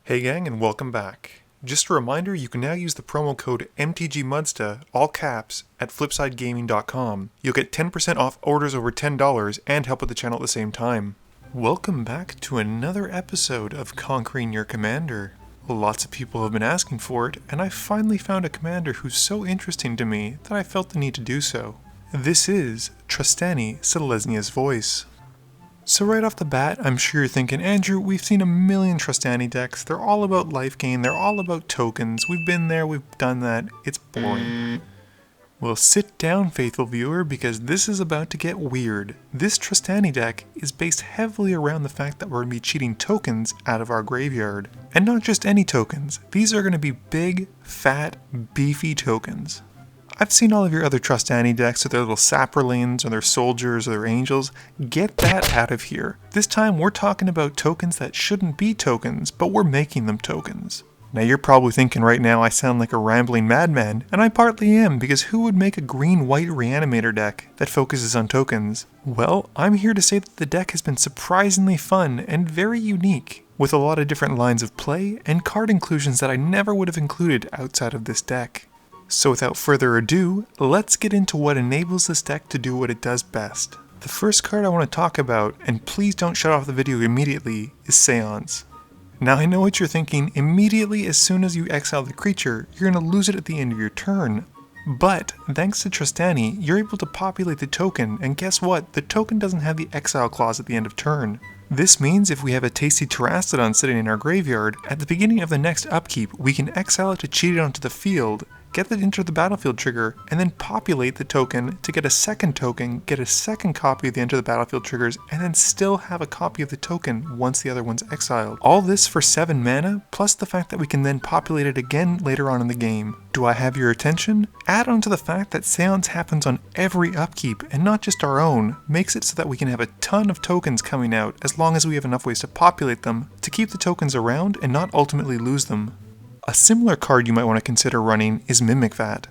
Hey gang, and welcome back. Just a reminder, you can now use the promo code MTGMudsta, all caps, at flipsidegaming.com. You'll get 10% off orders over $10 and help with the channel at the same time. Welcome back to another episode of Conquering Your Commander. Lots of people have been asking for it, and I finally found a commander who's so interesting to me that I felt the need to do so. This is Trostani, Selesnya's voice. So right off the bat, I'm sure you're thinking, Andrew, we've seen a million Trostani decks. They're all about life gain. They're all about tokens. We've been there. We've done that. It's boring. Well, sit down, faithful viewer, because this is about to get weird. This Trostani deck is based heavily around the fact that we're going to be cheating tokens out of our graveyard. And not just any tokens. These are going to be big, fat, beefy tokens. I've seen all of your other Trostani decks with their little saprolines or their soldiers or their angels. Get that out of here. This time we're talking about tokens that shouldn't be tokens, but we're making them tokens. Now you're probably thinking right now I sound like a rambling madman, and I partly am, because who would make a green-white reanimator deck that focuses on tokens? Well, I'm here to say that the deck has been surprisingly fun and very unique, with a lot of different lines of play and card inclusions that I never would have included outside of this deck. So without further ado, let's get into what enables this deck to do what it does best. The first card I want to talk about, and please don't shut off the video immediately, is Seance. Now I know what you're thinking, immediately as soon as you exile the creature, you're going to lose it at the end of your turn. But, thanks to Trostani, you're able to populate the token, and guess what? The token doesn't have the exile clause at the end of turn. This means if we have a tasty Terastodon sitting in our graveyard, at the beginning of the next upkeep, we can exile it to cheat it onto the field, get it into the battlefield trigger, and then populate the token to get a second token, get a second copy of the enter the battlefield triggers, and then still have a copy of the token once the other one's exiled. All this for 7 mana, plus the fact that we can then populate it again later on in the game. Do I have your attention? Add on to the fact that Seance happens on every upkeep, and not just our own, makes it so that we can have a ton of tokens coming out as long as we have enough ways to populate them to keep the tokens around and not ultimately lose them. A similar card you might want to consider running is Mimic Vat.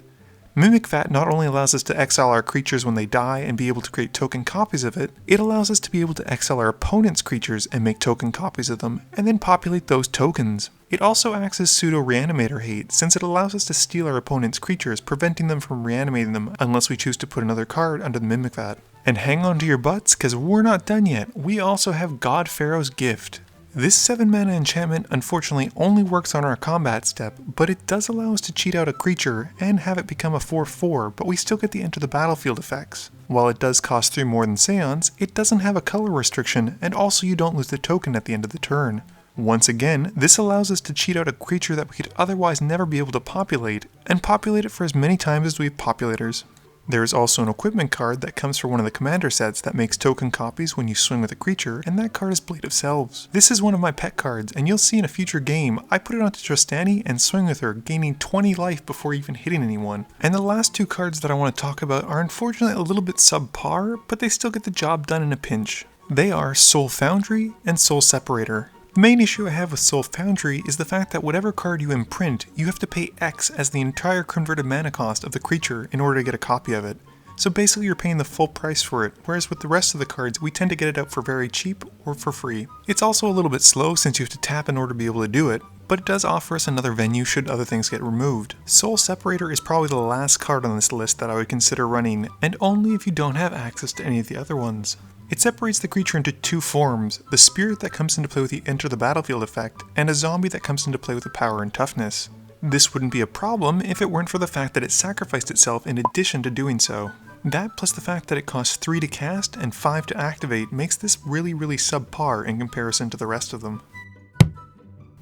Mimic Vat not only allows us to exile our creatures when they die and be able to create token copies of it, it allows us to be able to exile our opponent's creatures and make token copies of them, and then populate those tokens. It also acts as pseudo-reanimator hate, since it allows us to steal our opponent's creatures, preventing them from reanimating them unless we choose to put another card under the Mimic Vat. And hang on to your butts, cause we're not done yet. We also have Pharaohs Gift. This 7 mana enchantment unfortunately only works on our combat step, but it does allow us to cheat out a creature and have it become a 4/4, but we still get the enter the battlefield effects. While it does cost 3 more than Seance, it doesn't have a color restriction, and also you don't lose the token at the end of the turn. Once again, this allows us to cheat out a creature that we could otherwise never be able to populate, and populate it for as many times as we have populators. There is also an equipment card that comes for one of the commander sets that makes token copies when you swing with a creature, and that card is Blade of Selves. This is one of my pet cards, and you'll see in a future game, I put it onto Trostani and swing with her, gaining 20 life before even hitting anyone. And the last 2 cards that I want to talk about are unfortunately a little bit subpar, but they still get the job done in a pinch. They are Soul Foundry and Soul Separator. The main issue I have with Soul Foundry is the fact that whatever card you imprint, you have to pay X as the entire converted mana cost of the creature in order to get a copy of it. So basically you're paying the full price for it, whereas with the rest of the cards we tend to get it out for very cheap or for free. It's also a little bit slow since you have to tap in order to be able to do it, but it does offer us another venue should other things get removed. Soul Separator is probably the last card on this list that I would consider running, and only if you don't have access to any of the other ones. It separates the creature into 2 forms, the spirit that comes into play with the enter the battlefield effect, and a zombie that comes into play with the power and toughness. This wouldn't be a problem if it weren't for the fact that it sacrificed itself in addition to doing so. That plus the fact that it costs 3 to cast and 5 to activate makes this really subpar in comparison to the rest of them.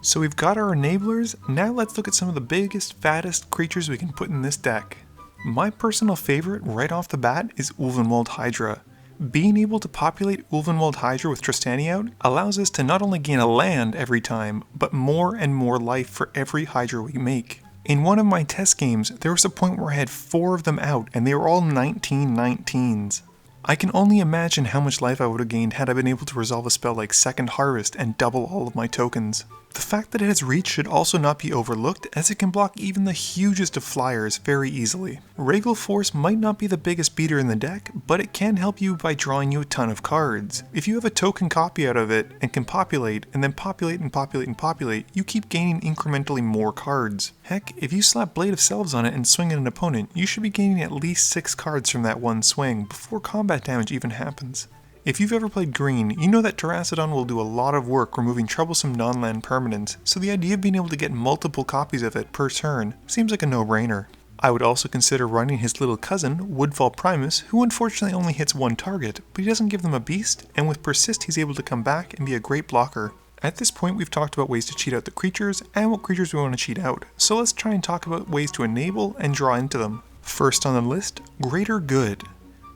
So we've got our enablers, now let's look at some of the biggest, fattest creatures we can put in this deck. My personal favorite right off the bat is Ulvenwald Hydra. Being able to populate Ulvenwald Hydra with Trostani out allows us to not only gain a land every time, but more and more life for every Hydra we make. In one of my test games, there was a point where I had 4 of them out, and they were all 19/19s. I can only imagine how much life I would have gained had I been able to resolve a spell like Second Harvest and double all of my tokens. The fact that it has reach should also not be overlooked, as it can block even the hugest of flyers very easily. Regal Force might not be the biggest beater in the deck, but it can help you by drawing you a ton of cards. If you have a token copy out of it and can populate, and then populate and populate and populate, you keep gaining incrementally more cards. Heck, if you slap Blade of Selves on it and swing at an opponent, you should be gaining at least 6 cards from that one swing before combat damage even happens. If you've ever played green, you know that Terracodon will do a lot of work removing troublesome non-land permanents, so the idea of being able to get multiple copies of it per turn seems like a no-brainer. I would also consider running his little cousin, Woodfall Primus, who unfortunately only hits one target, but he doesn't give them a beast, and with Persist he's able to come back and be a great blocker. At this point we've talked about ways to cheat out the creatures, and what creatures we want to cheat out, so let's try and talk about ways to enable and draw into them. First on the list, Greater Good.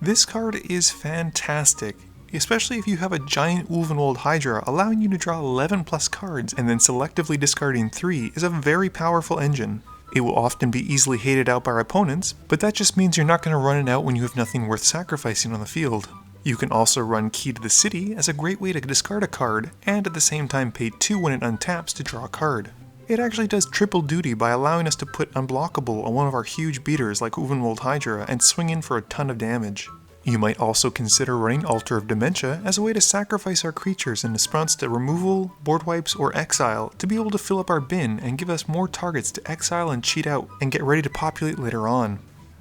This card is fantastic, especially if you have a giant Ulvenwald Hydra. Allowing you to draw 11 plus cards and then selectively discarding 3 is a very powerful engine. It will often be easily hated out by our opponents, but that just means you're not going to run it out when you have nothing worth sacrificing on the field. You can also run Key to the City as a great way to discard a card, and at the same time pay 2 when it untaps to draw a card. It actually does triple duty by allowing us to put Unblockable on one of our huge beaters like Ulvenwald Hydra and swing in for a ton of damage. You might also consider running Altar of Dementia as a way to sacrifice our creatures in response to removal, board wipes, or exile to be able to fill up our bin and give us more targets to exile and cheat out and get ready to populate later on.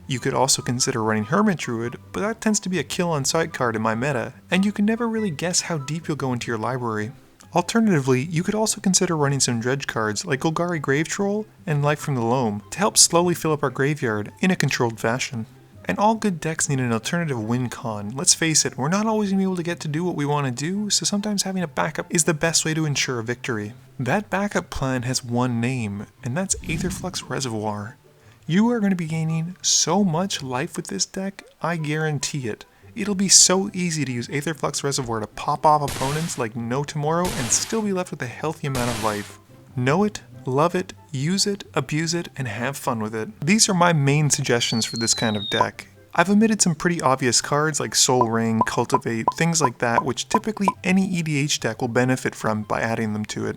You could also consider running Hermit Druid, but that tends to be a kill on sight card in my meta, and you can never really guess how deep you'll go into your library. Alternatively, you could also consider running some dredge cards like Golgari Grave Troll and Life from the Loam to help slowly fill up our graveyard in a controlled fashion. And all good decks need an alternative win con. Let's face it, we're not always going to be able to get to do what we want to do, so sometimes having a backup is the best way to ensure a victory. That backup plan has one name, and that's Aetherflux Reservoir. You are going to be gaining so much life with this deck, I guarantee it. It'll be so easy to use Aetherflux Reservoir to pop off opponents like no tomorrow and still be left with a healthy amount of life. Know it, love it, use it, abuse it, and have fun with it. These are my main suggestions for this kind of deck. I've omitted some pretty obvious cards like Soul Ring, Cultivate, things like that, which typically any EDH deck will benefit from by adding them to it.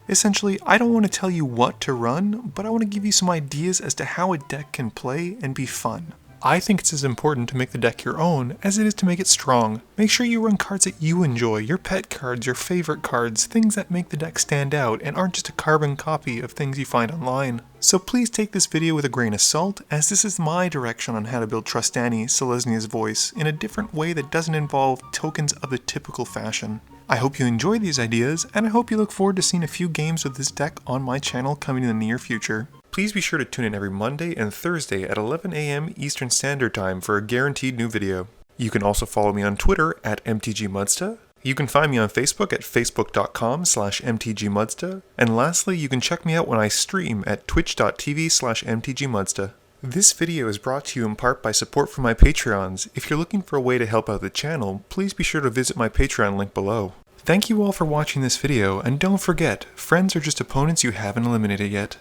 Essentially, I don't want to tell you what to run, but I want to give you some ideas as to how a deck can play and be fun. I think it's as important to make the deck your own as it is to make it strong. Make sure you run cards that you enjoy, your pet cards, your favorite cards, things that make the deck stand out and aren't just a carbon copy of things you find online. So please take this video with a grain of salt, as this is my direction on how to build Trostani, Selesnya's voice, in a different way that doesn't involve tokens of the typical fashion. I hope you enjoy these ideas, and I hope you look forward to seeing a few games with this deck on my channel coming in the near future. Please be sure to tune in every Monday and Thursday at 11 AM Eastern Standard Time for a guaranteed new video. You can also follow me on Twitter at MTGMudsta. You can find me on Facebook at facebook.com/MTGMudsta. And lastly, you can check me out when I stream at twitch.tv/MTGMudsta. This video is brought to you in part by support from my Patreons. If you're looking for a way to help out the channel, please be sure to visit my Patreon link below. Thank you all for watching this video, and don't forget, friends are just opponents you haven't eliminated yet.